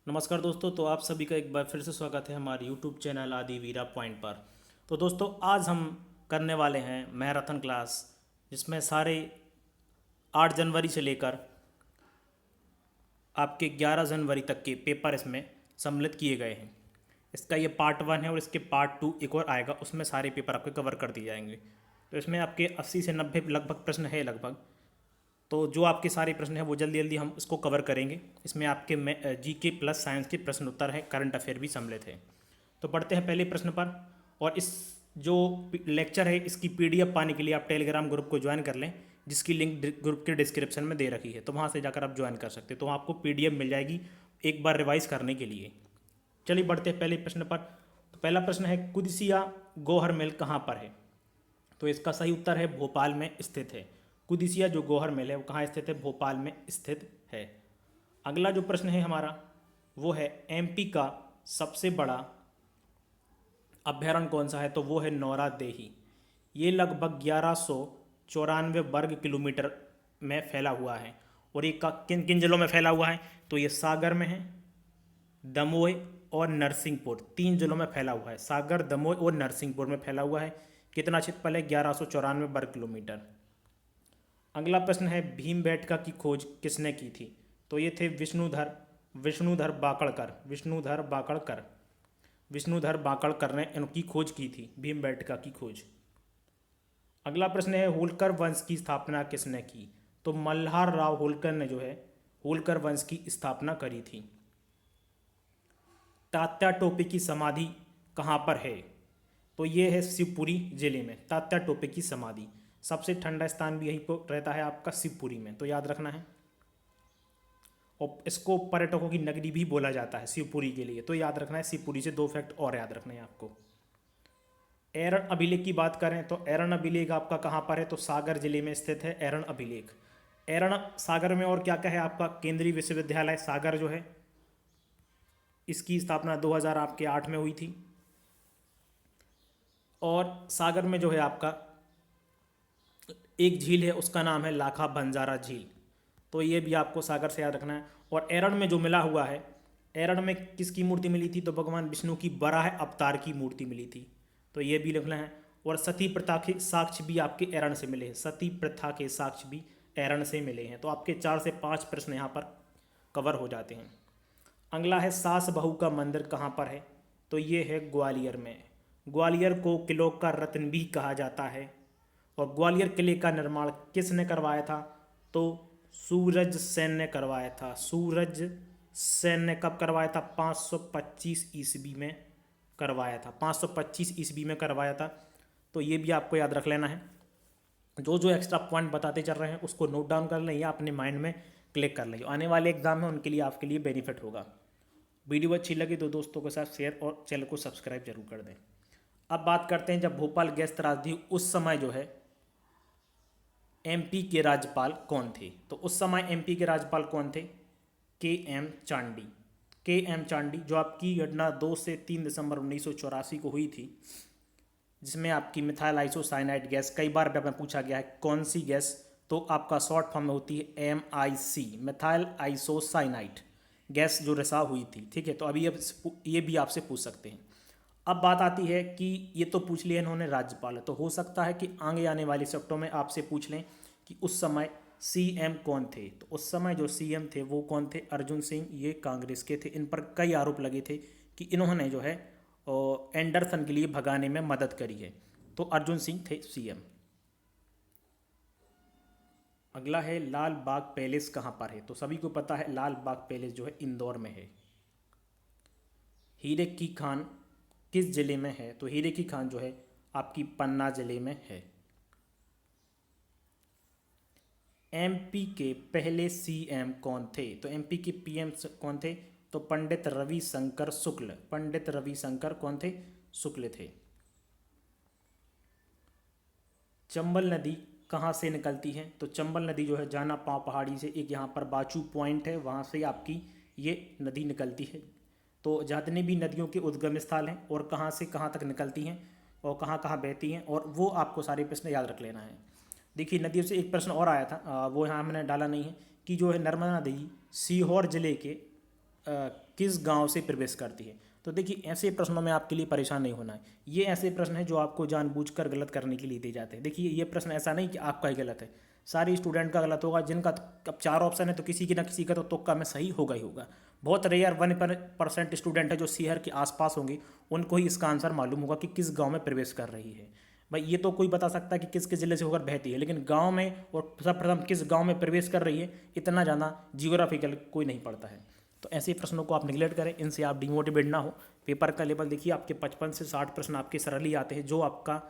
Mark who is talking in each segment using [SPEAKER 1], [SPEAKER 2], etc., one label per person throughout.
[SPEAKER 1] नमस्कार दोस्तों। तो आप सभी का एक बार फिर से स्वागत है हमारे यूट्यूब चैनल आदि वीरा पॉइंट पर। तो दोस्तों आज हम करने वाले हैं मैराथन क्लास, जिसमें सारे 8 जनवरी से लेकर आपके 11 जनवरी तक के पेपर इसमें सम्मिलित किए गए हैं। इसका ये पार्ट 1 है और इसके पार्ट 2 एक और आएगा, उसमें सारे पेपर आपके कवर कर दिए जाएंगे। तो इसमें आपके 80 से 90 लगभग प्रश्न है लगभग। तो जो आपके सारे प्रश्न हैं वो जल्दी जल्दी हम इसको कवर करेंगे। इसमें आपके जीके प्लस साइंस के प्रश्न उत्तर है, करंट अफेयर भी सम्मिलित है। तो पढ़ते हैं पहले प्रश्न पर। और इस जो लेक्चर है इसकी पीडीएफ पाने के लिए आप टेलीग्राम ग्रुप को ज्वाइन कर लें, जिसकी लिंक ग्रुप के डिस्क्रिप्शन में दे रखी है। तो वहाँ से जाकर आप ज्वाइन कर सकते हैं, तो आपको पीडीएफ मिल जाएगी एक बार रिवाइज करने के लिए। चलिए बढ़ते हैं पहले प्रश्न पर। तो पहला प्रश्न है, कुदिसिया गोहर मिल कहाँ पर है? तो इसका सही उत्तर है भोपाल में स्थित है। कुदिसिया जो गोहर मिल है वो कहाँ स्थित है? भोपाल में स्थित है। अगला जो प्रश्न है हमारा वो है, एमपी का सबसे बड़ा अभ्यारण्य कौन सा है? तो वो है नौरा देही। ये लगभग 1194 वर्ग किलोमीटर में फैला हुआ है। और ये किन किन जिलों में फैला हुआ है? तो ये सागर में है, दमोह और नरसिंहपुर, 3 जिलों में फैला हुआ है। सागर, दमोह और नरसिंहपुर में फैला हुआ है। कितना क्षेत्रफल है? 1194 वर्ग किलोमीटर। अगला प्रश्न है, भीमबेटका की खोज किसने की थी? तो ये थे विष्णुधर बाकड़कर। विष्णुधर बाकड़कर ने इनकी खोज की थी, भीमबेटका की खोज। अगला प्रश्न है, होलकर वंश की स्थापना किसने की? तो मल्हार राव होलकर ने जो है होलकर वंश की स्थापना करी थी। तात्या टोपे की समाधि कहाँ पर है? तो ये है शिवपुरी जिले में तात्या टोपे की समाधि। सबसे ठंडा स्थान भी यहीं पर रहता है आपका, शिवपुरी में, तो याद रखना है। और इसको पर्यटकों की नगरी भी बोला जाता है शिवपुरी के लिए, तो याद रखना है। शिवपुरी से 2 फैक्ट और याद रखना है आपको। एरन अभिलेख की बात करें तो एरन अभिलेख आपका कहाँ पर है? तो सागर जिले में स्थित है एरन अभिलेख। एरन सागर में और क्या क्या है आपका? केंद्रीय विश्वविद्यालय सागर जो है, इसकी स्थापना 2000 आपके 8 में हुई थी। और सागर में जो है आपका एक झील है, उसका नाम है लाखा बंजारा झील, तो ये भी आपको सागर से याद रखना है। और एरन में जो मिला हुआ है, एरन में किसकी मूर्ति मिली थी? तो भगवान विष्णु की बराह अवतार की मूर्ति मिली थी, तो ये भी लिखना है। और सती प्रथा के साक्ष्य भी आपके एरन से मिले हैं। सती प्रथा के साक्ष्य भी एरन से मिले हैं। तो आपके 4 से 5 प्रश्न यहाँ पर कवर हो जाते हैं। अगला है, सास बहू का मंदिर कहाँ पर है? तो ये है ग्वालियर में। ग्वालियर को किलों का रत्न भी कहा जाता है। और ग्वालियर किले का निर्माण किसने करवाया था? तो सूरज सेन ने करवाया था। सूरज सेन ने कब करवाया था? 525 ईस्वी में करवाया था। 525 ईस्वी में करवाया था। तो ये भी आपको याद रख लेना है। जो जो एक्स्ट्रा पॉइंट बताते चल रहे हैं उसको नोट डाउन कर लें या अपने माइंड में क्लिक कर लें। आने वाले एग्जाम में उनके लिए आपके लिए बेनिफिट होगा। वीडियो अच्छी लगी तो दोस्तों के साथ शेयर और चैनल को सब्सक्राइब जरूर कर दें। अब बात करते हैं, जब भोपाल गैस त्रासदी उस समय जो है एमपी के राज्यपाल कौन थे? तो उस समय एमपी के राज्यपाल कौन थे? के एम चांडी। के एम चांडी, जो आपकी घटना 2 से 3 दिसंबर 1984 को हुई थी, जिसमें आपकी मिथाइल आइसोसाइनाइड गैस, कई बार में पूछा गया है कौन सी गैस, तो आपका शॉर्ट फॉर्म में होती है MIC, मिथाइल आइसोसाइनाइड गैस जो रिसाव हुई थी। ठीक है, तो अभी अब ये भी आपसे पूछ सकते हैं। अब बात आती है कि ये तो पूछ लिया इन्होंने राज्यपाल, तो हो सकता है कि आगे आने वाले सेक्टरों में आपसे पूछ लें कि उस समय CM कौन थे। तो उस समय जो CM थे वो कौन थे? अर्जुन सिंह, ये कांग्रेस के थे। इन पर कई आरोप लगे थे कि इन्होंने जो है एंडरसन के लिए भगाने में मदद करी है। तो अर्जुन सिंह थे CM। अगला है, लाल बाग पैलेस कहाँ पर है? तो सभी को पता है लाल बाग पैलेस जो है इंदौर में है। हीरे की खान किस जिले में है? तो हीरे की खान जो है आपकी पन्ना जिले में है। MP के पहले CM कौन थे? तो MP के PM कौन थे? तो पंडित रविशंकर शुक्ल। पंडित रविशंकर कौन थे? शुक्ल थे। चंबल नदी कहाँ से निकलती है? तो चंबल नदी जो है जाना पाँव पहाड़ी से, एक यहाँ पर बाचू पॉइंट है, वहाँ से आपकी ये नदी निकलती है। तो जितने भी नदियों के उद्गम स्थल हैं और कहाँ से कहाँ तक निकलती हैं और कहाँ कहाँ बहती हैं, और वो आपको सारे प्रश्न याद रख लेना है। देखिए, नदियों से एक प्रश्न और आया था, वो यहाँ मैंने डाला नहीं है, कि जो है नर्मदा नदी सीहोर जिले के किस गांव से प्रवेश करती है। तो देखिए ऐसे प्रश्नों में आपके लिए परेशान नहीं होना है। ये ऐसे प्रश्न हैं जो आपको जानबूझकर गलत करने के लिए दिए जाते हैं। देखिए ये प्रश्न ऐसा नहीं कि आपका ही गलत है, सारी स्टूडेंट का गलत होगा। जिनका अब 4 ऑप्शन है तो किसी की ना किसी का तो तुक्का में सही होगा ही होगा। बहुत रेयर 1% स्टूडेंट है जो शहर के आसपास होंगे, उनको ही इसका आंसर मालूम होगा कि किस गाँव में प्रवेश कर रही है। भाई ये तो कोई बता सकता है कि किस किस ज़िले से होकर बहती है, लेकिन गांव में और सर्वप्रथम किस गांव में प्रवेश कर रही है, इतना ज़्यादा जियोग्राफिकल कोई नहीं पढ़ता है। तो ऐसे प्रश्नों को आप निगलेक्ट करें, इनसे आप डिमोटिवेट ना हो। पेपर का लेवल देखिए, आपके 55 से 60 प्रश्न आपके सरल ही आते हैं, जो आपका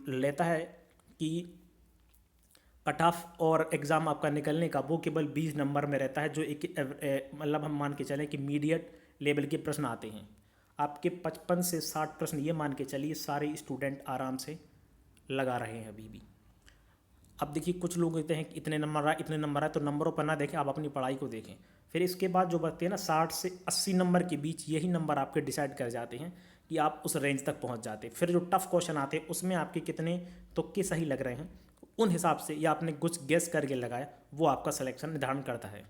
[SPEAKER 1] लेता है कि कट ऑफ और एग्ज़ाम आपका निकलने का वो केवल 20 नंबर में रहता है, जो एक मतलब हम मान के चलें कि मीडियट लेवल के प्रश्न आते हैं। आपके 55 से 60 प्रश्न ये मान के चलिए सारे स्टूडेंट आराम से लगा रहे हैं अभी भी। अब देखिए कुछ लोग कहते हैं कि इतने नंबर आए इतने नंबर आए, तो नंबरों पर ना देखें, आप अपनी पढ़ाई को देखें। फिर इसके बाद जो बचते हैं ना 60 से 80 नंबर के बीच, यही नंबर आपके डिसाइड कर जाते हैं कि आप उस रेंज तक पहुंच जाते हैं। फिर जो टफ क्वेश्चन आते हैं उसमें आपके कितने तुक्के सही लग रहे हैं, उन हिसाब से या आपने कुछ गेस करके लगाया, वो आपका सिलेक्शन निर्धारण करता है।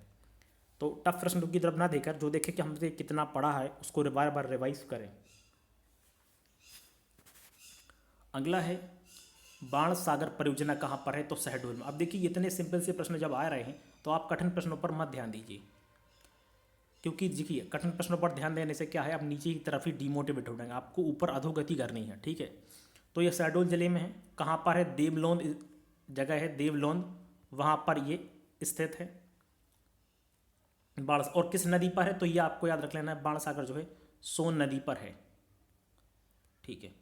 [SPEAKER 1] तो टफ प्रश्नों की तरफ ना देकर जो देखें कि हमसे कितना पढ़ा है उसको बार बार रिवाइज करें। अगला है बाण सागर परियोजना कहाँ पर है, तो शहडोल में। अब देखिए इतने सिंपल से प्रश्न जब आ रहे हैं तो आप कठिन प्रश्नों पर मत ध्यान दीजिए, क्योंकि देखिए कठिन प्रश्नों पर ध्यान देने से क्या है, आप नीचे की तरफ ही डिमोटिवेट हो जाएंगे, आपको ऊपर अधोगति करनी है। ठीक है, तो ये शहडोल जिले में है। कहाँ पर है, देवलोन जगह है, देवलोन, वहाँ पर ये स्थित है। बाण और किस नदी पर है, तो ये आपको याद रख लेना है, बाण सागर जो है सोन नदी पर है। ठीक है,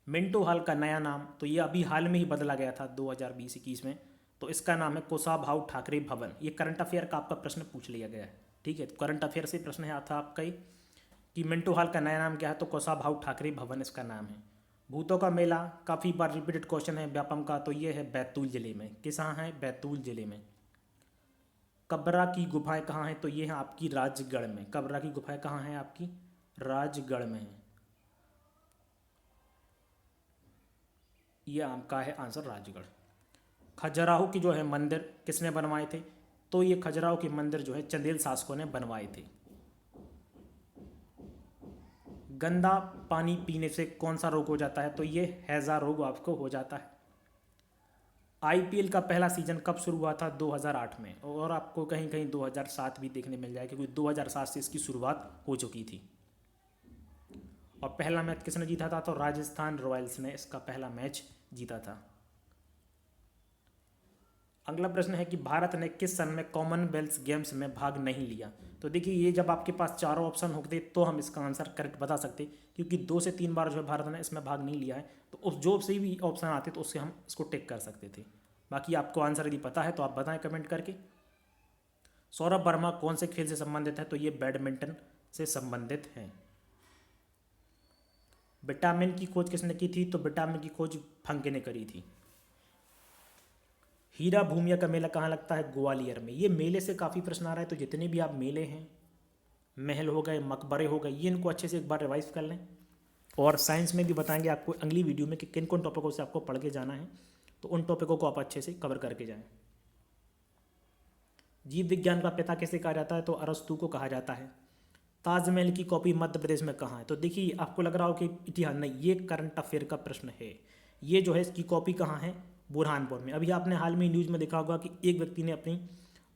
[SPEAKER 1] मिंटो हॉल का नया नाम, तो ये अभी हाल में ही बदला गया था 2020-21 में, तो इसका नाम है कुशाभाऊ ठाकरे भवन। ये करंट अफेयर का आपका प्रश्न पूछ लिया गया है। ठीक है, तो करंट अफेयर से प्रश्न है था आपका कि मिंटो हॉल का नया नाम क्या है, तो कुशाभाऊ ठाकरे भवन इसका नाम है। भूतों का मेला काफ़ी बार रिपीटेड क्वेश्चन है व्यापम का, तो ये है बैतूल जिले में। किस है, बैतूल जिले में। कबरा की गुफाएं कहाँ हैं, तो ये है आपकी राजगढ़ में। कबरा की गुफाएं कहाँ हैं, आपकी राजगढ़ में है। ये आपका है आंसर राजगढ़। खजुराहो की जो है मंदिर किसने बनवाए थे, तो ये खजुराहो के मंदिर जो है चंदेल शासकों ने बनवाए थे। गंदा पानी पीने से कौन सा रोग हो जाता है, तो ये हैजा रोग आपको हो जाता है। आईपीएल का पहला सीजन कब शुरू हुआ था, 2008 में, और आपको कहीं कहीं 2007 भी देखने मिल जाएगा, क्योंकि 2007 से इसकी शुरुआत हो चुकी थी। और पहला मैच किसने जीता था, तो राजस्थान रॉयल्स ने इसका पहला मैच जीता था। अगला प्रश्न है कि भारत ने किस सन में कॉमनवेल्थ गेम्स में भाग नहीं लिया। तो देखिए ये जब आपके पास चारों ऑप्शन होते तो हम इसका आंसर करेक्ट बता सकते, क्योंकि 2 से 3 बार जो है भारत ने इसमें भाग नहीं लिया है, तो उस जो से भी ऑप्शन आते तो उससे हम इसको टिक कर सकते थे। बाकी आपको आंसर यदि पता है तो आप बताएं कमेंट करके। सौरभ वर्मा कौन से खेल से संबंधित है, तो ये बैडमिंटन से संबंधित है। विटामिन की खोज किसने की थी, तो विटामिन की खोज फंके ने करी थी। हीरा भूमिया का मेला कहाँ लगता है, ग्वालियर में। ये मेले से काफ़ी प्रश्न आ रहा है, तो जितने भी आप मेले हैं, महल हो गए, मकबरे हो गए, ये इनको अच्छे से एक बार रिवाइज कर लें। और साइंस में भी बताएंगे आपको अगली वीडियो में कि किन किन टॉपिकों से आपको पढ़ के जाना है, तो उन टॉपिकों को आप अच्छे से कवर करके जाएं। जीव विज्ञान का पिता किसे कहा जाता है, तो अरस्तू को कहा जाता है। ताजमहल की कॉपी मध्य प्रदेश में कहाँ है, तो देखिए आपको लग रहा हो कि इतिहास नहीं, ये करंट अफेयर का प्रश्न है। ये जो है इसकी कॉपी कहाँ है, बुरहानपुर में। अभी आपने हाल में न्यूज़ में देखा होगा कि एक व्यक्ति ने अपनी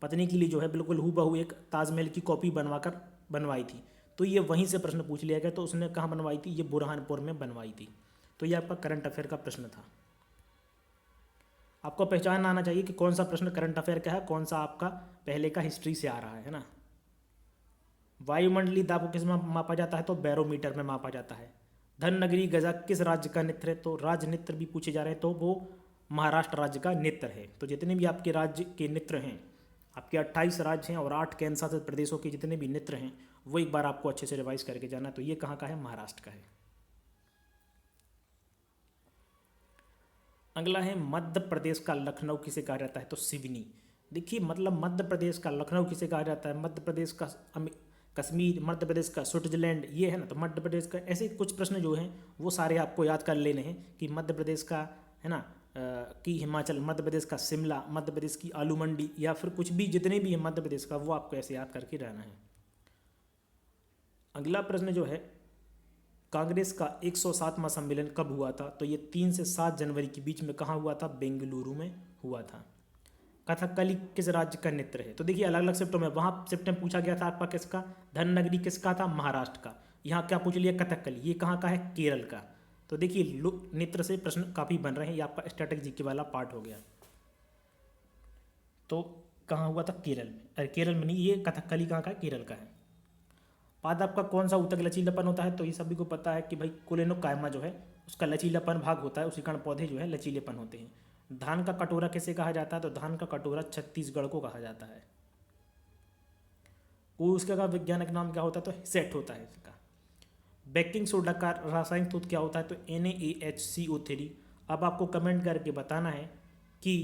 [SPEAKER 1] पत्नी के लिए जो है बिल्कुल हूबहू एक ताजमहल की कॉपी बनवाई थी, तो ये वहीं से प्रश्न पूछ लिया गया, तो उसने कहाँ बनवाई थी, ये बुरहानपुर में बनवाई थी। तो ये आपका करंट अफेयर का प्रश्न था। आपको पहचान आना चाहिए कि कौन सा प्रश्न करंट अफेयर का है, कौन सा आपका पहले का हिस्ट्री से आ रहा है ना। वायुमंडलीय दाब को किस में मापा जाता है, तो बैरोमीटर में मापा जाता है। धन नगरी गजा किस राज्य का नृत्य है, तो राज्य नृत्य भी पूछे जा रहे हैं, तो वो महाराष्ट्र राज्य का नृत्य है। तो जितने भी आपके राज्य के नृत्य हैं, आपके 28 राज्य हैं और 8 केंद्र शासित प्रदेशों के जितने भी नृत्य हैं, वो एक बार आपको अच्छे से रिवाइज करके जाना। तो ये कहाँ का है, महाराष्ट्र का है। अगला है मध्य प्रदेश का लखनऊ किसे कहा जाता है, तो सिवनी। देखिए मतलब मध्य प्रदेश का लखनऊ किसे कहा जाता है, मध्य प्रदेश का कश्मीर, मध्य प्रदेश का स्विट्जरलैंड, ये है ना। तो मध्य प्रदेश का ऐसे कुछ प्रश्न जो हैं वो सारे आपको याद कर लेने हैं कि मध्य प्रदेश का है ना कि हिमाचल, मध्य प्रदेश का शिमला, मध्य प्रदेश की आलू मंडी, या फिर कुछ भी जितने भी हैं मध्य प्रदेश का, वो आपको ऐसे याद करके रहना है। अगला प्रश्न जो है, कांग्रेस का 107वां सम्मेलन कब हुआ था? तो ये 3 से 7 जनवरी के बीच में कहाँ हुआ था? बेंगलुरु में हुआ था। कथकली किस राज्य का नृत्य है? तो देखिए अलग अलग शिफ्टों में, वहाँ शिफ्ट में पूछा गया था आपका किसका, धननगरी किसका था? महाराष्ट्र का। यहाँ क्या पूछ लिया? कथकली। ये कहाँ का है? केरल का। तो देखिए नृत्य से प्रश्न काफ़ी बन रहे हैं, ये आपका स्टैटिक जीके वाला पार्ट हो गया। तो कहाँ हुआ था? केरल में। अरे केरल में नहीं, ये कथकली कहाँ का है? केरल का है। पादप का कौन सा ऊतक लचीलापन होता है? तो ये सभी को पता है कि भाई कोलेनोकाइमा जो है उसका लचीलापन भाग होता है, उसी कारण पौधे जो है लचीलेपन होते हैं। धान का कटोरा किसे कहा जाता है? तो धान का कटोरा छत्तीसगढ़ को कहा जाता है। वो उसका का वैज्ञानिक नाम क्या होता है? तो हिसेट होता है इसका। बेकिंग सोडा का रासायनिक सूत्र क्या होता है? तो NaHCO3। अब आपको कमेंट करके बताना है कि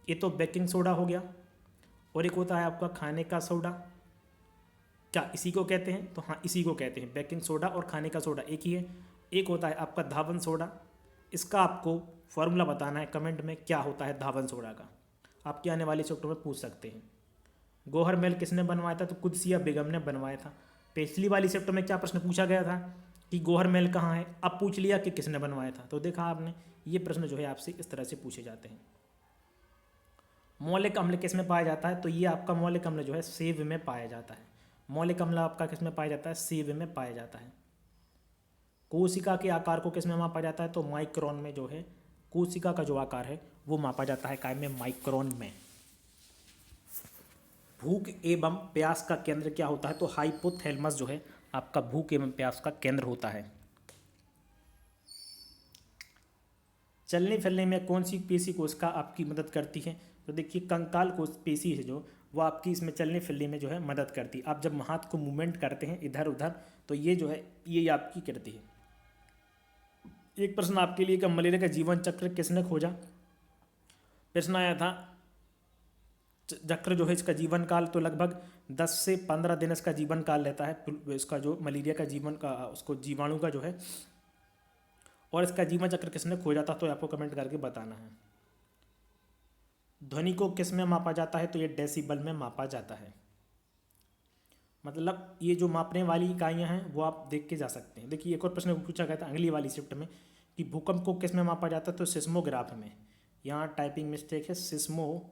[SPEAKER 1] ये तो बेकिंग सोडा हो गया, और एक होता है आपका खाने का सोडा। क्या इसी को कहते हैं? तो हाँ इसी को कहते हैं। बेकिंग सोडा और खाने का सोडा एक ही है। एक होता है आपका धावन सोडा। इसका आपको फॉर्मूला बताना है कमेंट में, क्या होता है धावन सोडा का। आपके आने वाले चैप्टर में पूछ सकते हैं। गौहर महल किसने बनवाया था? तो कुदसिया बेगम ने बनवाया था। पिछली वाली चैप्टर में क्या प्रश्न पूछा गया था कि गौहर महल कहाँ है, अब पूछ लिया कि किसने बनवाया था। तो देखा आपने, ये प्रश्न जो है आपसे इस तरह से पूछे जाते हैं। मौलिक अम्ल किस में पाया जाता है? तो ये आपका मौलिक अम्ल जो है सेब में पाया जाता है। मौलिक अम्ल आपका किस में पाया जाता है? सेब में पाया जाता है। कोशिका के आकार को किस में मापा जाता है? तो माइक्रोन में जो है कोशिका का जो आकार है वो मापा जाता है, काय में? माइक्रोन में। भूख एवं प्यास का केंद्र क्या होता है? तो हाइपोथैलेमस जो है आपका भूख एवं प्यास का केंद्र होता है। चलने फिरने में कौन सी पेशी कोशिका आपकी मदद करती है? तो देखिए कंकाल कोश पेशी है जो, वो आपकी इसमें चलने फिरने में जो है मदद करती है। आप जब हाथ को मूवमेंट करते हैं इधर उधर, तो ये जो है ये आपकी करती है। एक प्रश्न आपके लिए, कि मलेरिया का जीवन चक्र किसने खोजा? प्रश्न आया था चक्र जो है इसका जीवन काल, तो लगभग 10 से 15 दिन इसका जीवन काल रहता है, इसका जो मलेरिया का जीवन का उसको जीवाणु का जो है। और इसका जीवन चक्र किसने खोजा था? तो आपको कमेंट करके बताना है। ध्वनि को किस में मापा जाता है? तो ये डेसिबल में मापा जाता है। मतलब ये जो मापने वाली इकाइयाँ हैं वो आप देख के जा सकते हैं। देखिए एक और प्रश्न पूछा गया था अगली वाली शिफ्ट में कि भूकंप को किस में मापा जाता है? तो सिस्मोग्राफ में। यहाँ टाइपिंग मिस्टेक है, सिस्मोग्राफ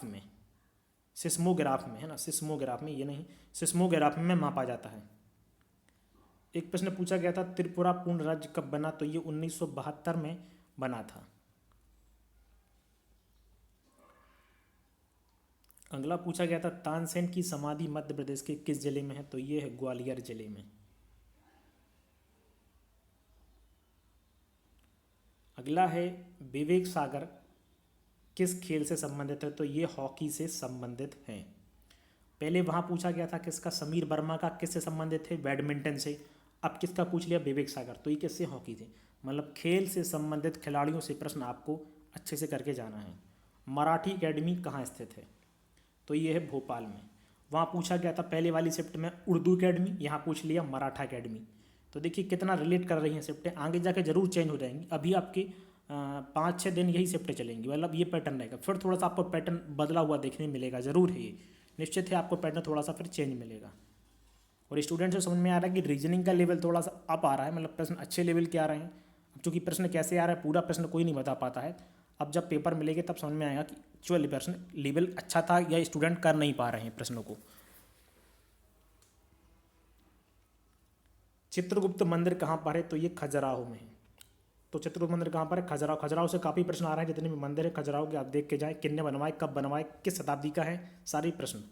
[SPEAKER 1] में, सिस्मोग्राफ में है ना, सिस्मोग्राफ में, ये नहीं, सिस्मोग्राफ में मापा जाता है। एक प्रश्न पूछा गया था त्रिपुरा पूर्ण राज्य कब बना? तो ये 1972 में बना था। अगला पूछा गया था तानसेन की समाधि मध्य प्रदेश के किस जिले में है? तो ये है ग्वालियर जिले में। अगला है विवेक सागर किस खेल से संबंधित है? तो ये हॉकी से संबंधित है। पहले वहाँ पूछा गया था किसका, समीर वर्मा का, किससे संबंधित थे? बैडमिंटन से। अब किसका पूछ लिया? विवेक सागर, तो ये किससे? हॉकी से। मतलब खेल से संबंधित खिलाड़ियों से प्रश्न आपको अच्छे से करके जाना है। मराठी एकेडमी कहाँ स्थित है? तो ये है भोपाल में। वहाँ पूछा गया था पहले वाली शिफ्ट में उर्दू एकेडमी, यहाँ पूछ लिया मराठा एकेडमी। तो देखिए कितना रिलेट कर रही हैं शिफ्टें, आगे जाके जरूर चेंज हो जाएंगी। अभी आपके 5-6 दिन यही शिफ्टें चलेंगी, मतलब ये पैटर्न रहेगा। फिर थोड़ा सा आपको पैटर्न बदला हुआ देखने मिलेगा, ज़रूर है ये, निश्चित है आपको पैटर्न थोड़ा सा फिर चेंज मिलेगा। और स्टूडेंट से समझ में आ रहा है कि रीजनिंग का लेवल थोड़ा सा अप आ रहा है, मतलब प्रश्न अच्छे लेवल के आ रहे हैं। अब चूँकि प्रश्न कैसे आ रहा है पूरा प्रश्न कोई नहीं बता पाता है, अब जब पेपर मिलेंगे तब समझ में आएगा कि एक्चुअली प्रश्न लेवल अच्छा था या स्टूडेंट कर नहीं पा रहे हैं प्रश्नों को। चित्रगुप्त मंदिर कहाँ पर है? तो ये खजुराहो में है। तो चित्रगुप्त मंदिर कहाँ पर है? खजुराहो। खजुराहो से काफ़ी प्रश्न आ रहे हैं, जितने भी मंदिर है खजुराहो के आप देख के जाएं, किसने बनवाए, कब बनवाए, किस शताब्दी का है, सारे प्रश्न।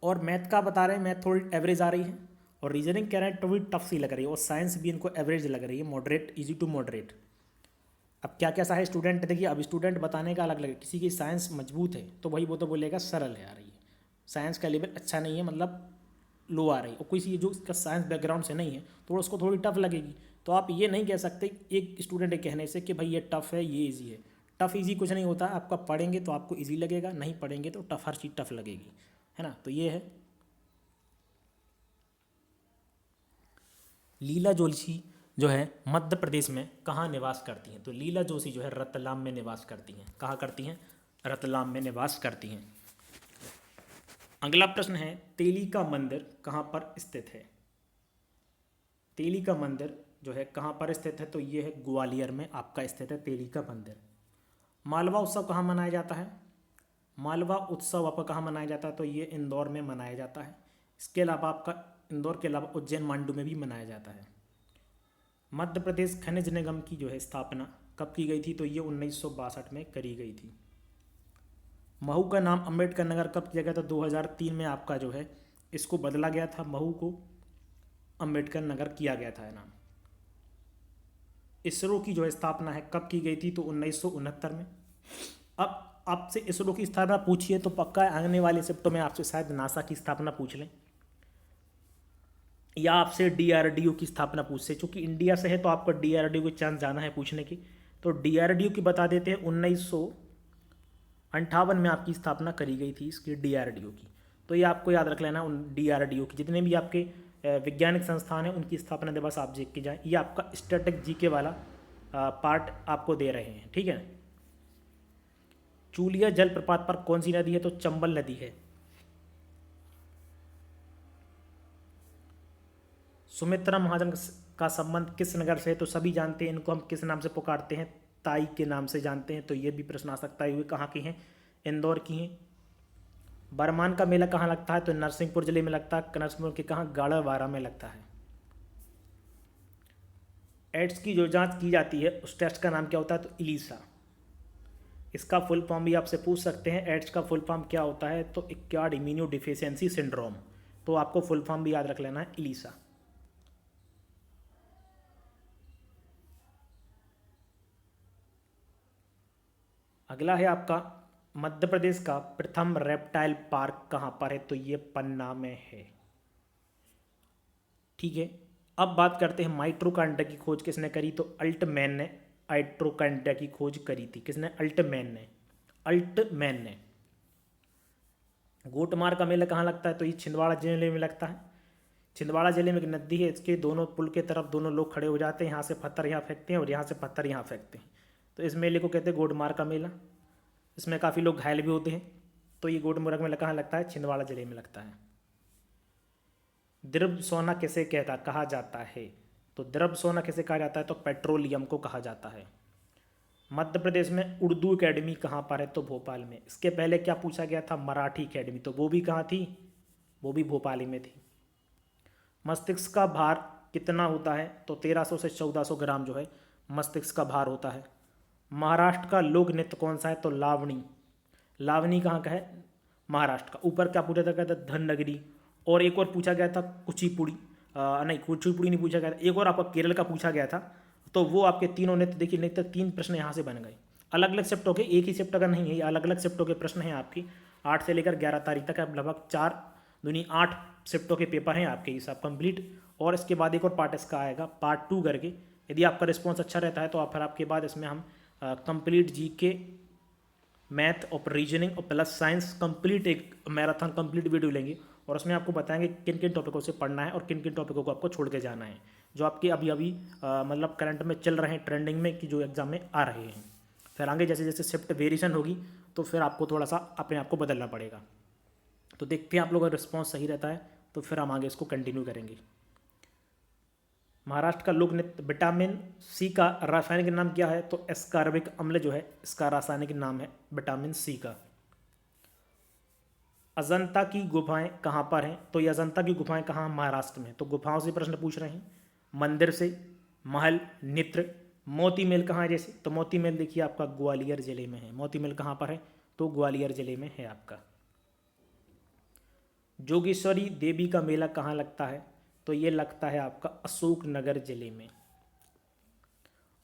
[SPEAKER 1] और मैथ का बता रहे हैं, मैथ थोड़ी एवरेज आ रही है, और रीजनिंग कह रहे हैं थोड़ी टफ सी लग रही है, और साइंस भी इनको एवरेज लग रही है, मॉडरेट, इजी टू मॉडरेट। अब क्या कैसा है स्टूडेंट, देखिए अब स्टूडेंट बताने का अलग लगे, किसी की साइंस मजबूत है तो वही वो तो बोलेगा सरल है आ रही है, साइंस का लेवल अच्छा नहीं है मतलब लो आ रही है, और किसी जो इसका साइंस बैकग्राउंड से नहीं है तो उसको थोड़ी टफ लगेगी। तो आप ये नहीं कह सकते एक स्टूडेंट के कहने से कि भाई ये टफ़ है ये ईजी है। टफ़ ईजी कुछ नहीं होता, आपका पढ़ेंगे तो आपको ईजी लगेगा, नहीं पढ़ेंगे तो टफ, हर चीज़ टफ लगेगी, है ना। तो ये है लीला जोशी जो है मध्य प्रदेश में कहाँ निवास करती हैं? तो लीला जोशी जो है रतलाम में निवास करती हैं। कहाँ करती हैं? रतलाम में निवास करती हैं। अगला प्रश्न है, तेली का मंदिर कहाँ पर स्थित है? तेली का मंदिर जो है कहाँ पर स्थित है? तो ये है ग्वालियर में आपका स्थित है तेली का मंदिर। मालवा उत्सव कहाँ मनाया जाता है? मालवा उत्सव आपका कहाँ मनाया जाता है? तो ये इंदौर में मनाया जाता है। इसके अलावा आपका इंदौर के अलावा उज्जैन मांडू में भी मनाया जाता है। मध्य प्रदेश खनिज निगम की जो है स्थापना कब की गई थी? तो ये 1962 में करी गई थी। महू का नाम अम्बेडकर नगर कब किया गया था? 2003 में आपका जो है इसको बदला गया था, महू को अम्बेडकर नगर किया गया था नाम। इसरो की जो है स्थापना है कब की गई थी? तो 1969 में। अब आपसे इसरो की स्थापना पूछिए तो पक्का आने वाले शिफ्टों में आपसे शायद नासा की स्थापना पूछ लें, या आपसे डीआरडीओ की स्थापना पूछ से। चूंकि इंडिया से है तो आपको डीआरडीओ के चांस ज़्यादा है पूछने की, तो डीआरडीओ की बता देते हैं। 1958 में आपकी स्थापना करी गई थी इसकी डीआरडीओ की। तो ये आपको याद रख लेना, उन डीआरडीओ की जितने भी आपके वैज्ञानिक संस्थान हैं उनकी स्थापना दिवस आप देख के जाएँ। ये आपका स्टैटिक जीके वाला पार्ट आपको दे रहे हैं, ठीक है। चूलिया जलप्रपात पर कौन सी नदी है? तो चंबल नदी है। सुमित्रा महाजन का संबंध किस नगर से है? तो सभी जानते हैं इनको हम किस नाम से पुकारते हैं, ताई के नाम से जानते हैं। तो ये भी प्रश्न आ सकता है। ये कहाँ की हैं? इंदौर की हैं। बरमान का मेला कहाँ लगता है? तो नरसिंहपुर जिले में लगता है। नरसिंहपुर के कहाँ? गाड़ावारा में लगता है। एड्स की जो जांच की जाती है उस टेस्ट का नाम क्या होता है? तो इलीसा। इसका फुल फॉर्म भी आपसे पूछ सकते हैं, एड्स का फुल फॉर्म क्या होता है? तो एक्वायर्ड इम्यूनो डिफिशियंसी सिंड्रोम। तो आपको फुल फॉर्म भी याद रख लेना है, इलीसा। अगला है आपका, मध्य प्रदेश का प्रथम रेप्टाइल पार्क कहाँ पर है? तो ये पन्ना में है, ठीक है। अब बात करते हैं माइट्रोकांड्रिया की खोज किसने करी? तो अल्टमैन ने माइट्रोकांड्रिया की खोज करी थी। किसने? अल्टमैन ने। गोटमार का मेला कहाँ लगता है? तो ये छिंदवाड़ा जिले में लगता है। छिंदवाड़ा जिले में एक नदी है, इसके दोनों पुल के तरफ दोनों लोग खड़े हो जाते हैं, यहाँ से पत्थर यहाँ फेंकते हैं और यहाँ से पत्थर यहाँ फेंकते हैं। तो इस मेले को कहते हैं गोटमार का मेला। इसमें काफ़ी लोग घायल भी होते हैं। तो ये गोटमार मेला कहाँ लगता है? छिंदवाड़ा जिले में लगता है। द्रव्य सोना किसे कहा जाता है? तो द्रव्य सोना किसे कहा जाता है? तो पेट्रोलियम को कहा जाता है। मध्य प्रदेश में उर्दू एकेडमी कहाँ पर है? तो भोपाल में। इसके पहले क्या पूछा गया था? मराठी एकेडमी, तो वो भी कहाँ थी? वो भी भोपाल ही में थी। मस्तिष्क का भार कितना होता है? तो 1300 से 1400 ग्राम जो है मस्तिष्क का भार होता है। महाराष्ट्र का लोक नृत्य कौन सा है? तो लावणी। लावणी कहाँ का है? महाराष्ट्र का। ऊपर क्या पूछा था? कहता धननगरी। और एक और पूछा गया था कुचिपुड़ी, नहीं कुचिपुड़ी नहीं पूछा गया था, एक और आपका केरल का पूछा गया था। तो वो आपके तीनों नृत्य देखिए, नृत्य 3 प्रश्न यहाँ से बन गए। अलग अलग शिफ्टों के, एक ही शिफ्ट का नहीं है, ये अलग अलग शिफ्टों के प्रश्न हैं आपकी। 8 से लेकर 11 तारीख तक लगभग 4 दूनी 8 शिफ्टों के पेपर हैं आपके, ये सब कंप्लीट। और इसके बाद एक और पार्ट इसका आएगा, पार्ट 2 करके। यदि आपका रिस्पॉन्स अच्छा रहता है तो आप फिर आपके बाद इसमें हम कंप्लीट जीके, मैथ और रीजनिंग और प्लस साइंस कंप्लीट एक मैराथन कंप्लीट वीडियो लेंगे और उसमें आपको बताएंगे किन किन टॉपिकों से पढ़ना है और किन किन टॉपिकों को आपको छोड़ के जाना है, जो आपके अभी अभी मतलब करंट में चल रहे हैं, ट्रेंडिंग में, कि जो एग्जाम में आ रहे हैं। फिर आगे जैसे जैसे शिफ्ट वेरिएशन होगी तो फिर आपको थोड़ा सा अपने आप को बदलना पड़ेगा। तो देखते हैं आप लोगों का रिस्पॉन्स सही रहता है तो फिर हम आगे इसको कंटिन्यू करेंगे। महाराष्ट्र का लोक नृत्य विटामिन सी का रासायनिक नाम क्या है? तो एस्कार्बिक अम्ल जो है इसका रासायनिक नाम है विटामिन सी का। अजंता की गुफाएं कहाँ पर हैं? तो ये अजंता की गुफाएं कहाँ? महाराष्ट्र में। तो गुफाओं से प्रश्न पूछ रहे हैं, मंदिर से, महल, नित्र। मोती महल कहाँ है? जैसे तो मोती महल देखिए आपका ग्वालियर जिले में है। मोती महल कहाँ पर है? तो ग्वालियर जिले में है आपका। जोगेश्वरी देवी का मेला कहाँ लगता है? तो ये लगता है आपका अशोकनगर जिले में।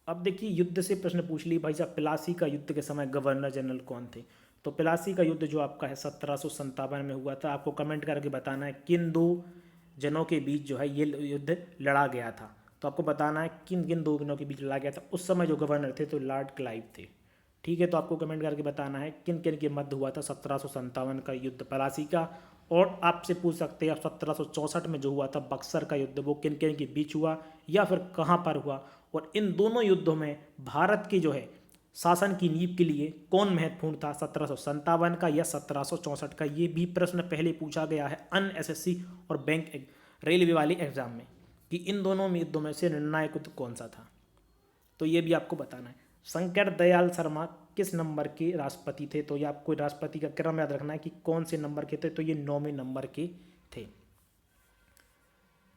[SPEAKER 1] अब देखिए युद्ध से प्रश्न पूछ ली भाई साहब, प्लासी का युद्ध के समय गवर्नर जनरल कौन थे? तो प्लासी का युद्ध जो आपका है 1757 में हुआ था। आपको कमेंट करके बताना है किन 2 जनों के बीच जो है ये युद्ध लड़ा गया था। तो आपको बताना है किन किन 2 जनों के बीच लड़ा गया था। उस समय जो गवर्नर थे तो लॉर्ड क्लाइव थे, ठीक है। तो आपको कमेंट करके बताना है किन किन के मध्य हुआ था 1757 का युद्ध प्लासी का। और आपसे पूछ सकते हैं 1764 में जो हुआ था बक्सर का युद्ध, वो किन के बीच हुआ या फिर कहाँ पर हुआ। और इन दोनों युद्धों में भारत की जो है शासन की नींव के लिए कौन महत्वपूर्ण था, 1757 का या 1764 का? ये भी प्रश्न पहले पूछा गया है अन एसएससी और बैंक रेलवे वाले एग्जाम में कि इन दोनों में युद्धों में से निर्णायक युद्ध कौन सा था, तो ये भी आपको बताना है। शंकर दयाल शर्मा किस नंबर के राष्ट्रपति थे, तो ये आपको राष्ट्रपति का क्रम याद रखना है कि कौन से नंबर के थे, तो ये 9वें नंबर के थे।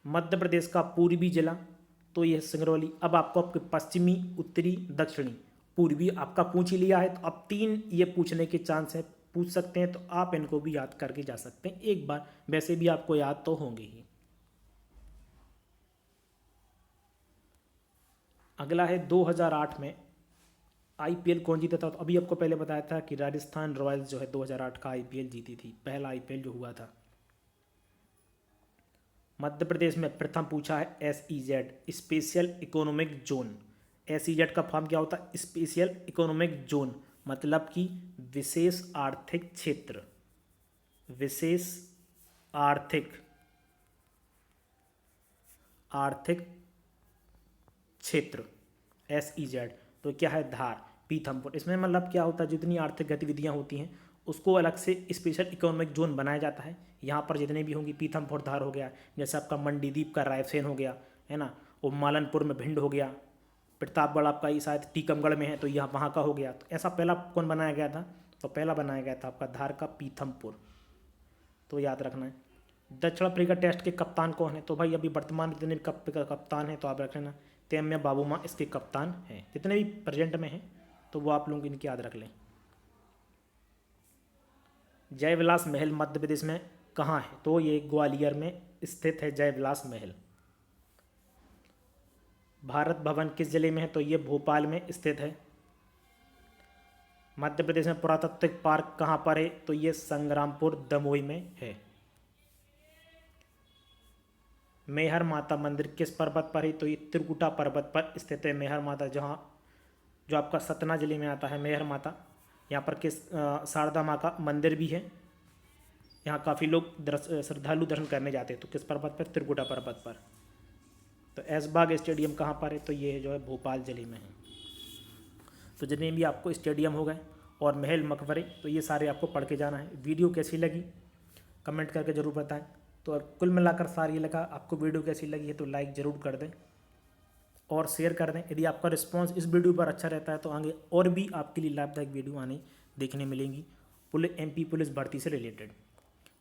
[SPEAKER 1] मध्य प्रदेश का पूर्वी जिला, तो ये सिंगरौली। अब आपको आपके पश्चिमी, उत्तरी, दक्षिणी, पूर्वी आपका पूछ ही लिया है, तो अब 3 ये पूछने के चांस है, पूछ सकते हैं, तो आप इनको भी याद करके जा सकते हैं एक बार, वैसे भी आपको याद तो होंगे ही। अगला है 2008 में आईपीएल कौन जीता था, तो अभी आपको पहले बताया था कि राजस्थान रॉयल्स जो है 2008 का आईपीएल जीती थी, पहला आईपीएल जो हुआ था। मध्य प्रदेश में प्रथम पूछा है SEZ, special economic zone. SEZ का फॉर्म क्या होता है, स्पेशल इकोनॉमिक जोन, मतलब कि विशेष आर्थिक क्षेत्र, विशेष आर्थिक क्षेत्र, एसईजेड। तो क्या है, धार, पीथमपुर। इसमें मतलब क्या होता है, जितनी आर्थिक गतिविधियां होती हैं उसको अलग से स्पेशल इकोनॉमिक जोन बनाया जाता है। यहाँ पर जितने भी होंगी, पीथमपुर धार हो गया, जैसे आपका मंडीदीप का रायसेन हो गया, है ना, और मालनपुर में भिंड हो गया, प्रतापगढ़ आपका ये शायद टीकमगढ़ में है, तो यहाँ वहाँ का हो गया। तो ऐसा पहला कौन बनाया गया था, तो पहला बनाया गया था आपका धार का पीथमपुर, तो याद रखना है। दक्षिण अफ्रीका टेस्ट के कप्तान कौन है, तो भाई अभी वर्तमान में जितने भी कप्तान हैं तो आप रख लेना, तेम्या बाबूमा इसके कप्तान हैं, जितने भी प्रेजेंट में हैं तो वो आप लोग इनके याद रख लें। जयविलास महल मध्य प्रदेश में कहाँ है, तो ये ग्वालियर में स्थित है जयविलास महल। भारत भवन किस जिले में है, तो ये भोपाल में स्थित है। मध्य प्रदेश में पुरातात्विक पार्क कहाँ पर है, तो ये संग्रामपुर दमोई में है। मेहर माता मंदिर किस पर्वत पर है, तो ये त्रिकुटा पर्वत पर स्थित है मेहर माता, जहाँ जो आपका सतना जिले में आता है मेहर माता। यहाँ पर किस शारदा माँ का मंदिर भी है, यहाँ काफ़ी लोग श्रद्धालु दर्शन करने जाते हैं, तो किस पर्वत पर, त्रिकुटा पर्वत पर। तो ऐशबाग स्टेडियम कहाँ पर है, तो ये जो है भोपाल जिले में है। तो जितने भी आपको स्टेडियम हो गए और महल मकबरे, तो ये सारे आपको पढ़ के जाना है। वीडियो कैसी लगी कमेंट करके ज़रूर बताएं। तो कुल मिलाकर सार ये लगा, आपको वीडियो कैसी लगी है तो लाइक ज़रूर कर दें और शेयर कर दें। यदि आपका रिस्पांस इस वीडियो पर अच्छा रहता है तो आगे और भी आपके लिए लाभदायक वीडियो आने देखने मिलेंगी एमपी पुलिस भर्ती से रिलेटेड।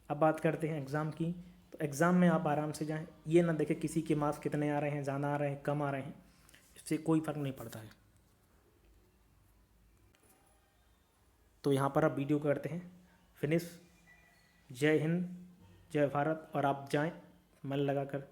[SPEAKER 1] अब बात करते हैं एग्ज़ाम की। तो एग्ज़ाम में आप आराम से जाएं, ये ना देखें किसी के मार्क्स कितने आ रहे हैं, ज़्यादा आ रहे हैं, कम आ रहे हैं, इससे कोई फ़र्क नहीं पड़ता है। तो यहाँ पर आप वीडियो करते हैं फिनिश। जय हिंद, जय भारत, और आप जाएं मन लगाकर।